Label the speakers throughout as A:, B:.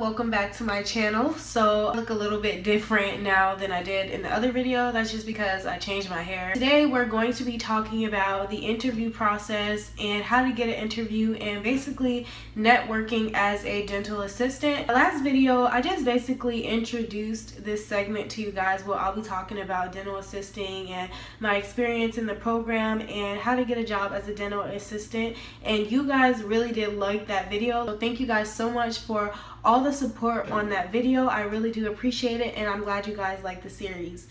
A: Welcome back to my channel. So I look a little bit different now than I did in the other video. That's just because I changed my hair. Today we're going to be talking about the interview process and how to get an interview and basically networking as a dental assistant. The last video I just basically introduced this segment to you guys where I'll be talking about dental assisting and my experience in the program and how to get a job as a dental assistant, and you guys really did like that video. So thank you guys so much for all the support on that video. I really do appreciate it, and I'm glad you guys like the series.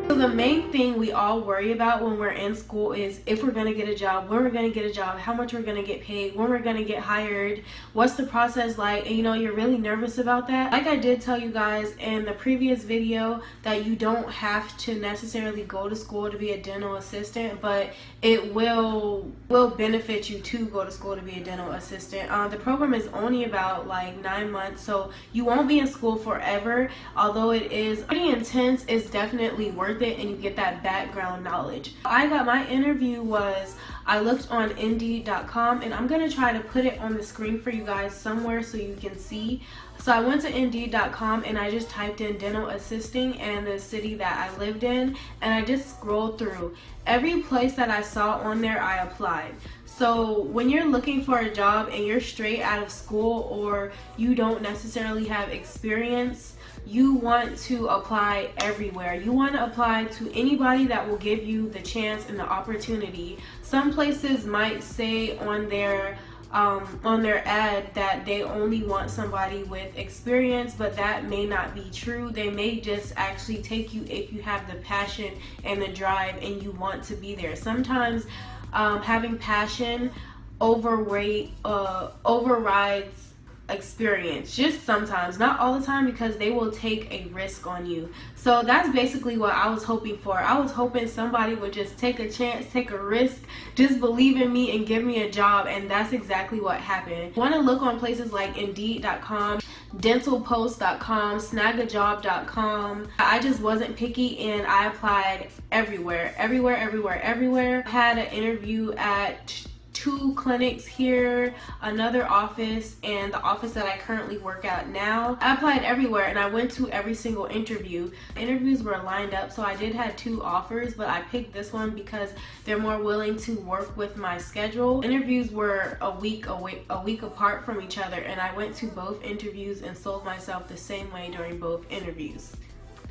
A: So the main thing we all worry about when we're in school is if we're gonna get a job, when we're gonna get a job, how much we're gonna get paid, when we're gonna get hired, what's the process like, and you're really nervous about that. Like I did tell you guys in the previous video that you don't have to necessarily go to school to be a dental assistant, but it will benefit you to go to school to be a dental assistant. The program is only about like 9 months, so you won't be in school forever. Although it is pretty intense, it's definitely worth it, and you get that background knowledge. I got my interview was, I looked on Indeed.com, and I'm gonna try to put it on the screen for you guys somewhere so you can see. So I went to Indeed.com and I just typed in dental assisting and the city that I lived in, and I just scrolled through. Every place that I saw on there, I applied. So when you're looking for a job and you're straight out of school or you don't necessarily have experience, you want to apply everywhere. You want to apply to anybody that will give you the chance and the opportunity. Some places might say on their ad that they only want somebody with experience, but that may not be true. They may just actually take you if you have the passion and the drive and you want to be there. Sometimes having passion overrides experience, just sometimes, not all the time, because they will take a risk on you. So that's basically what I was hoping for. I was hoping somebody would just take a chance, take a risk, just believe in me and give me a job, and that's exactly what happened. Want to look on places like Indeed.com, dentalpost.com, snagajob.com. I just wasn't picky and I applied everywhere. I had an interview at 2 clinics here, another office, and the office that I currently work at now. I applied everywhere and I went to every single interview. Interviews were lined up, so I did have 2 offers, but I picked this one because they're more willing to work with my schedule. Interviews were a week apart from each other, and I went to both interviews and sold myself the same way during both interviews.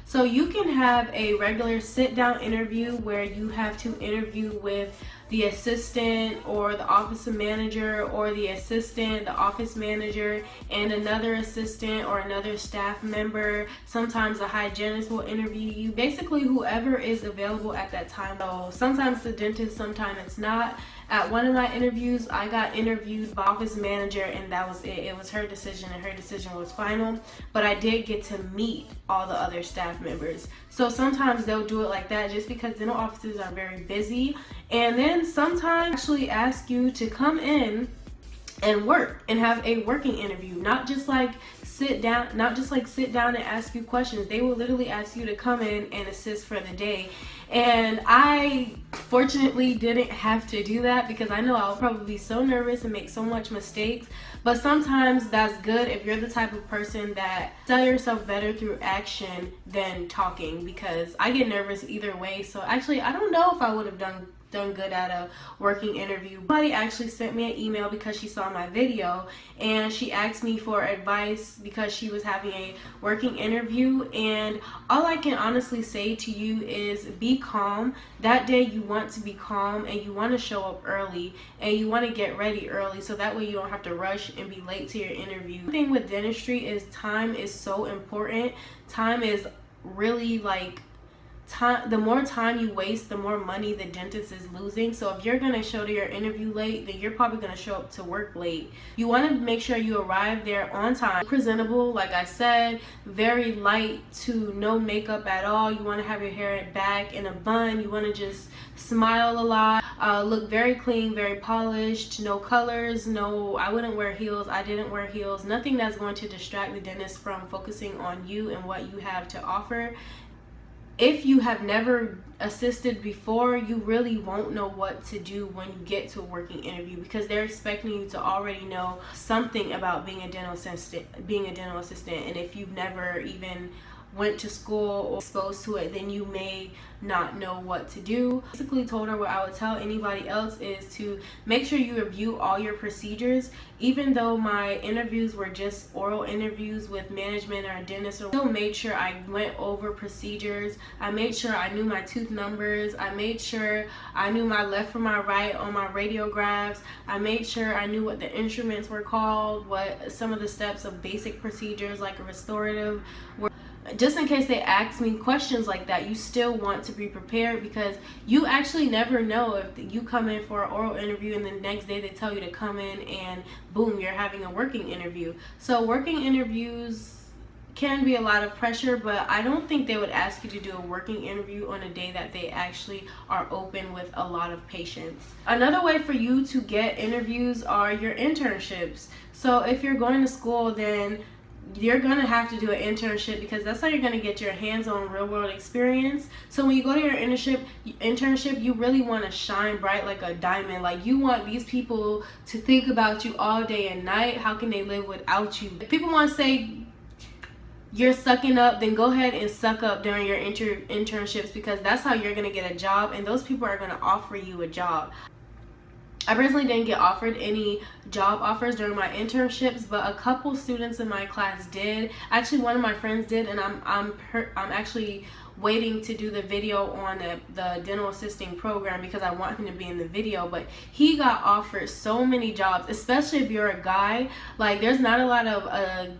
A: So you can have a regular sit-down interview where you have to interview with the assistant or the office manager, or the assistant, the office manager, and another assistant or another staff member. Sometimes a hygienist will interview you. Basically whoever is available at that time. So sometimes the dentist, sometimes it's not. At one of my interviews, I got interviewed by office manager, and that was it. It was her decision, and her decision was final. But I did get to meet all the other staff members. So sometimes they'll do it like that just because dental offices are very busy. And then sometimes actually ask you to come in and work and have a working interview, not just like sit down and ask you questions. They will literally ask you to come in and assist for the day. And I fortunately didn't have to do that because I know I'll probably be so nervous and make so much mistakes. But sometimes that's good if you're the type of person that sell yourself better through action than talking, because I get nervous either way. So actually I don't know if I would have done good at a working interview. Somebody actually sent me an email because she saw my video, and she asked me for advice because she was having a working interview. And all I can honestly say to you is be calm. That day you want to be calm, and you want to show up early, and you want to get ready early, so that way you don't have to rush and be late to your interview. The thing with dentistry is time is so important. Time is really like the more time you waste, the more money the dentist is losing. So if you're going to show to your interview late, then you're probably going to show up to work late. You want to make sure you arrive there on time. Presentable, like I said, very light to no makeup at all. You want to have your hair back in a bun. You want to just smile a lot, look very clean, very polished, no colors, I wouldn't wear heels. I didn't wear heels. Nothing that's going to distract the dentist from focusing on you and what you have to offer. if you have never assisted before, you really won't know what to do when you get to a working interview, because they're expecting you to already know something about being a dental assistant. And if you've never even went to school or exposed to it, then you may not know what to do. Basically told her what I would tell anybody else is to make sure you review all your procedures. Even though my interviews were just oral interviews with management or a dentist, I still made sure I went over procedures. I made sure I knew my tooth numbers. I made sure I knew my left from my right on my radiographs. I made sure I knew what the instruments were called, what some of the steps of basic procedures like a restorative were. Just in case they ask me questions like that, you still want to be prepared, because you actually never know if you come in for an oral interview and the next day they tell you to come in and boom, you're having a working interview. So working interviews can be a lot of pressure, but I don't think they would ask you to do a working interview on a day that they actually are open with a lot of patients. Another way for you to get interviews are your internships. So if you're going to school, then you're gonna have to do an internship, because that's how you're gonna get your hands-on real-world experience. So when you go to your internship, you really want to shine bright like a diamond. Like, you want these people to think about you all day and night. How can they live without you? If people want to say you're sucking up, then go ahead and suck up during your internships, because that's how you're gonna get a job, and those people are gonna offer you a job. I personally didn't get offered any job offers during my internships, but a couple students in my class did. Actually, one of my friends did, and I'm actually waiting to do the video on the dental assisting program, because I want him to be in the video. But he got offered so many jobs, especially if you're a guy. Like, there's not a lot of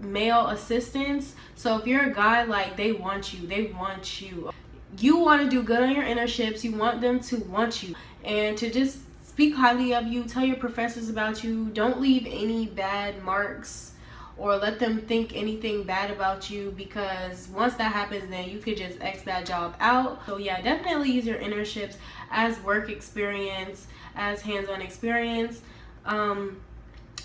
A: male assistants, so if you're a guy, like, they want you. You want to do good on your internships. You want them to want you and to just speak highly of you. Tell your professors about you. Don't leave any bad marks or let them think anything bad about you, because once that happens, then you could just X that job out. So yeah, definitely use your internships as work experience, as hands-on experience.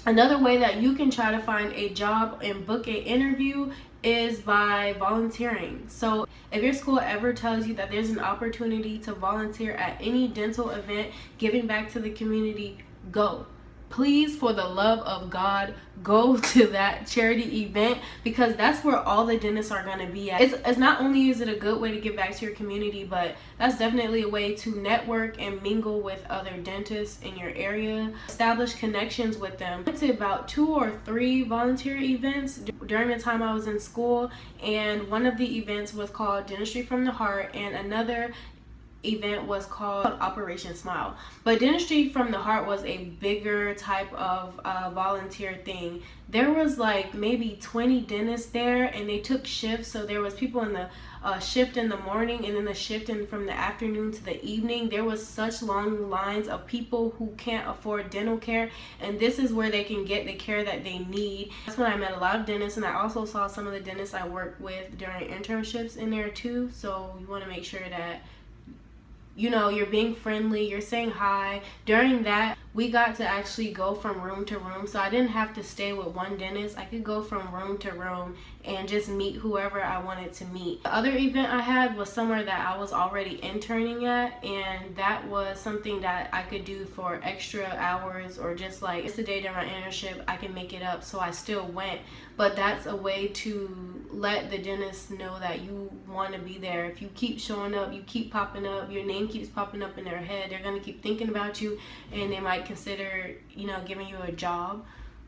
A: Another way that you can try to find a job and book an interview is by volunteering. So if your school ever tells you that there's an opportunity to volunteer at any dental event, giving back to the community, go. Please, for the love of God, go to that charity event, because that's where all the dentists are going to be at. It's not only is it a good way to give back to your community, but that's definitely a way to network and mingle with other dentists in your area, establish connections with them. I went to about 2 or 3 volunteer events during the time I was in school, and one of the events was called Dentistry from the Heart, and another event was called Operation Smile. But Dentistry from the Heart was a bigger type of volunteer thing. There was like maybe 20 dentists there, and they took shifts. So there was people in the shift in the morning, and then the shift from the afternoon to the evening. There was such long lines of people who can't afford dental care, and this is where they can get the care that they need. That's when I met a lot of dentists, and I also saw some of the dentists I worked with during internships in there too. So you want to make sure that you're being friendly, you're saying hi. During that, we got to actually go from room to room, so I didn't have to stay with one dentist. I could go from room to room and just meet whoever I wanted to meet. The other event I had was somewhere that I was already interning at, and that was something that I could do for extra hours, or just like it's the day during my internship, I can make it up, so I still went. But that's a way to let the dentist know that you want to be there. If you keep showing up, you keep popping up, your name keeps popping up in their head, they're going to keep thinking about you, and they might consider giving you a job.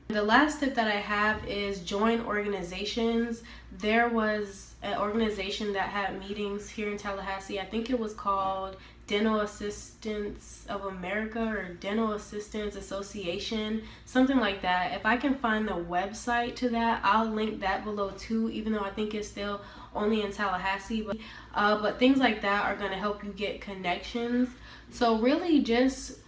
A: The last tip that I have is join organizations. There was an organization that had meetings here in Tallahassee. I think it was called Dental Assistants of America, or Dental Assistants Association, something like that. If I can find the website to that, I'll link that below too, even though I think it's still only in Tallahassee. But things like that are going to help you get connections. So really just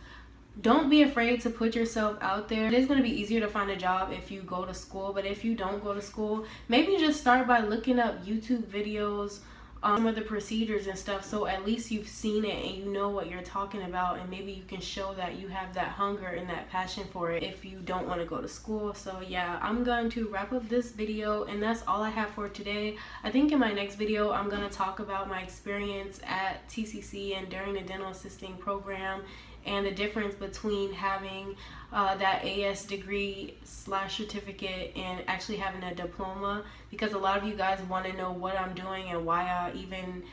A: don't be afraid to put yourself out there. It is going to be easier to find a job if you go to school, but if you don't go to school, maybe just start by looking up YouTube videos some of the procedures and stuff, so at least you've seen it and you know what you're talking about, and maybe you can show that you have that hunger and that passion for it if you don't want to go to school. So yeah, I'm going to wrap up this video, and that's all I have for today. I think in my next video I'm going to talk about my experience at TCC and during the dental assisting program, and the difference between having that AS degree / certificate and actually having a diploma, because a lot of you guys want to know what I'm doing and why I even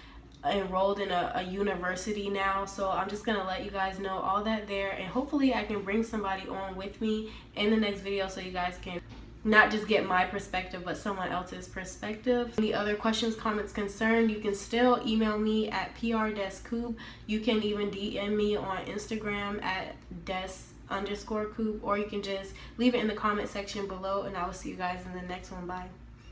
A: enrolled in a university now. So I'm just gonna let you guys know all that there, and hopefully I can bring somebody on with me in the next video so you guys can not just get my perspective but someone else's perspective. Any other questions, comments, concern, you can still email me at pr-coob. You can even DM me on Instagram at des_coob, or you can just leave it in the comment section below, and I will see you guys in the next one. Bye.